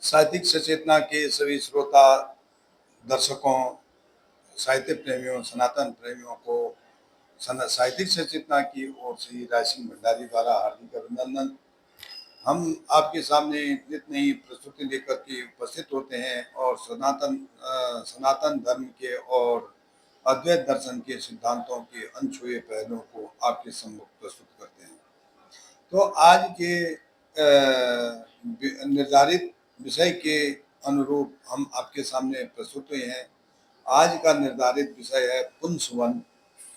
साहित्यिक सचेतना के सभी श्रोता दर्शकों, साहित्य प्रेमियों, सनातन प्रेमियों को साहित्यिक सचेतना की ओर से राय सिंह भंडारी द्वारा हार्दिक अभिनंदन। हम आपके सामने नित नई प्रस्तुति लेकर के उपस्थित होते हैं और सनातन धर्म के और अद्वैत दर्शन के सिद्धांतों के अनछुए पहलुओं को आपके सम्मुख प्रस्तुत करते हैं। तो आज के निर्धारित विषय के अनुरूप हम आपके सामने प्रस्तुत हुए हैं। आज का निर्धारित विषय है पुंसवन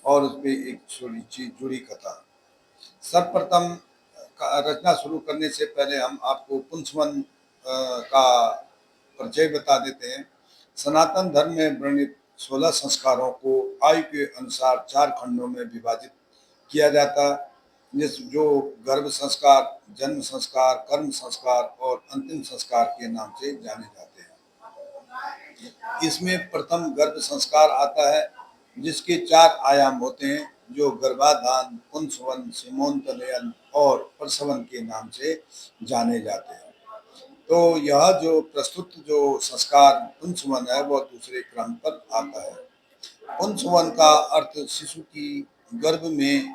और उसमें एक छोटी सी जुड़ी कथा। सर्वप्रथम रचना शुरू करने से पहले हम आपको पुंसवन का परिचय बता देते हैं। सनातन धर्म में वर्णित 16 संस्कारों को आयु के अनुसार 4 खंडों में विभाजित किया जाता, जो गर्भ संस्कार, जन्म संस्कार, कर्म संस्कार और अंतिम संस्कार के नाम से जाने जाते हैं। इसमें प्रथम गर्भ संस्कार आता है, जिसके 4 आयाम होते हैं, जो गर्भाधान, पुंसवन, सीमोन्तनयन और प्रसवन के नाम से जाने जाते हैं। तो यह जो प्रस्तुत जो संस्कार पुंसवन है वह दूसरे क्रम पर आता है। पुंसवन का अर्थ शिशु की गर्भ में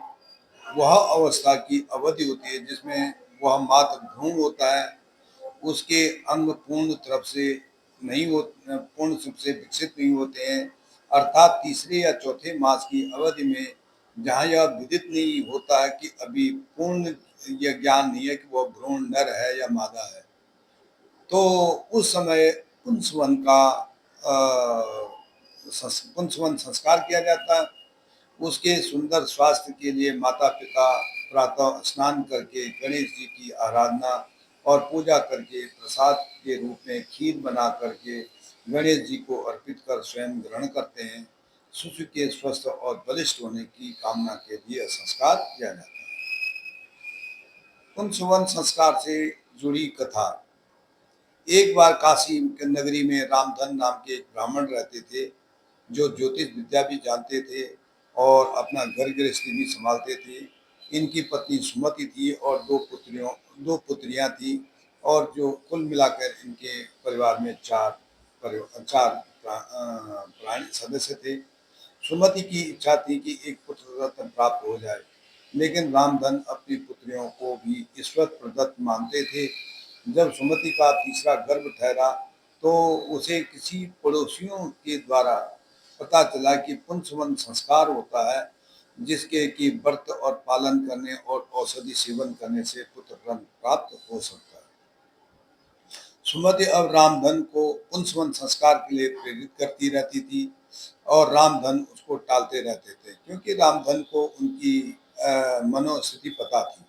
वह अवस्था की अवधि होती है जिसमें वह मात्र भ्रूण होता है, उसके अंग पूर्ण रूप से विकसित नहीं होते हैं, अर्थात तीसरे या चौथे मास की अवधि में जहाँ यह विदित नहीं होता है कि अभी पूर्ण यह ज्ञान नहीं है कि वह भ्रूण नर है या मादा है, तो उस समय पुंसवन संस्कार किया जाता है। उसके सुंदर स्वास्थ्य के लिए माता पिता प्रातः स्नान करके गणेश जी की आराधना और पूजा करके प्रसाद के रूप में खीर बना करके गणेश जी को अर्पित कर स्वयं ग्रहण करते हैं। शिशु के स्वस्थ और बलिष्ठ होने की कामना के लिए संस्कार किया जाता है। पुंसवन संस्कार से जुड़ी कथा। एक बार काशी नगरी में रामधन नाम के एक ब्राह्मण रहते थे, जो ज्योतिष विद्या भी जानते थे और अपना घर गृहस्थी भी संभालते थे। इनकी पत्नी सुमति थी और दो पुत्रियां थी, और जो कुल मिलाकर इनके परिवार में चार प्राणी सदस्य थे। सुमति की इच्छा थी कि एक पुत्र रत्न प्राप्त हो जाए, लेकिन रामधन अपनी पुत्रियों को भी ईश्वर प्रदत्त मानते थे। जब सुमति का तीसरा गर्भ ठहरा तो उसे किसी पड़ोसियों के द्वारा पता चला कि पुंसवन संस्कार होता है, जिसके कि व्रत और पालन करने और औषधि सेवन करने से पुत्र रत्न प्राप्त हो सकता है। सुमति अब रामधन को पुंसवन संस्कार के लिए प्रेरित करती रहती थी और रामधन उसको टालते रहते थे, क्योंकि रामधन को उनकी मनोस्थिति पता थी।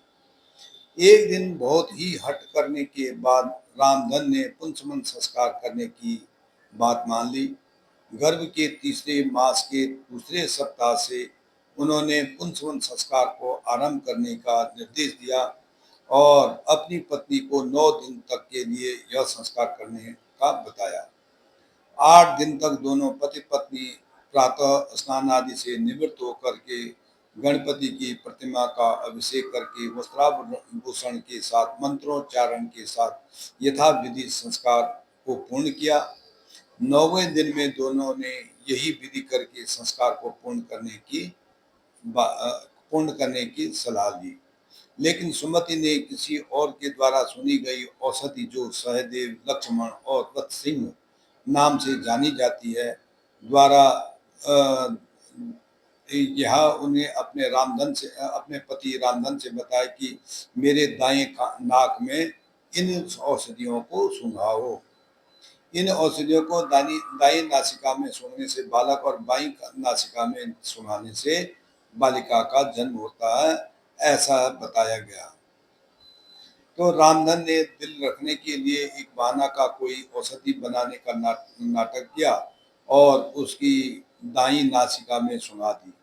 एक दिन बहुत ही हट करने के बाद रामधन ने पुंसवन संस्कार करने की बात मान ली। गर्भ के तीसरे मास के दूसरे सप्ताह से उन्होंने पुंसवन संस्कार को आरंभ करने का निर्देश दिया और अपनी पत्नी को 9 दिन तक के लिए यह संस्कार करने का बताया। 8 दिन तक दोनों पति पत्नी प्रातः स्नान आदि से निवृत्त होकर के गणपति की प्रतिमा का अभिषेक करके वस्त्राभूषण के साथ मंत्रोच्चारण के साथ यथाविधि संस्कार को पूर्ण किया। 9वें दिन में दोनों ने यही विधि करके संस्कार को पूर्ण करने की सलाह दी, लेकिन सुमति ने किसी और के द्वारा सुनी गई औषधि, जो सहदेव, लक्ष्मण और वत्सिंह नाम से जानी जाती है, द्वारा यह उन्हें अपने पति रामधन से बताया कि मेरे दाएं नाक में इन औषधियों को सूंघाओ। इन औषधियों को दाई नासिका में सूंघने से बालक और बाई नासिका में सूंघाने से बालिका का जन्म होता है, ऐसा बताया गया। तो रामधन ने दिल रखने के लिए एक बहाना का कोई औषधि बनाने का नाटक किया और उसकी दाई नासिका में सूंघा दी,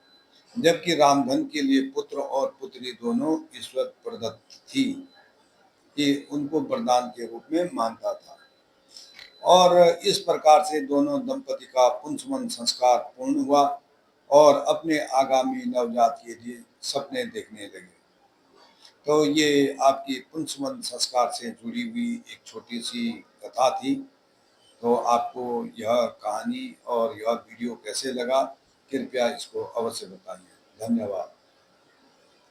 जबकि रामधन के लिए पुत्र और पुत्री दोनों ईश्वर प्रदत्त थी, कि उनको वरदान के रूप में मानता था। और इस प्रकार से दोनों दंपति का पुंसवन संस्कार पूर्ण हुआ और अपने आगामी नवजात के लिए सपने देखने लगे। तो ये आपकी पुंसवन संस्कार से जुड़ी हुई एक छोटी सी कथा थी। तो आपको यह कहानी और यह वीडियो कैसे लगा, कृपया इसको अवश्य बताइए। धन्यवाद।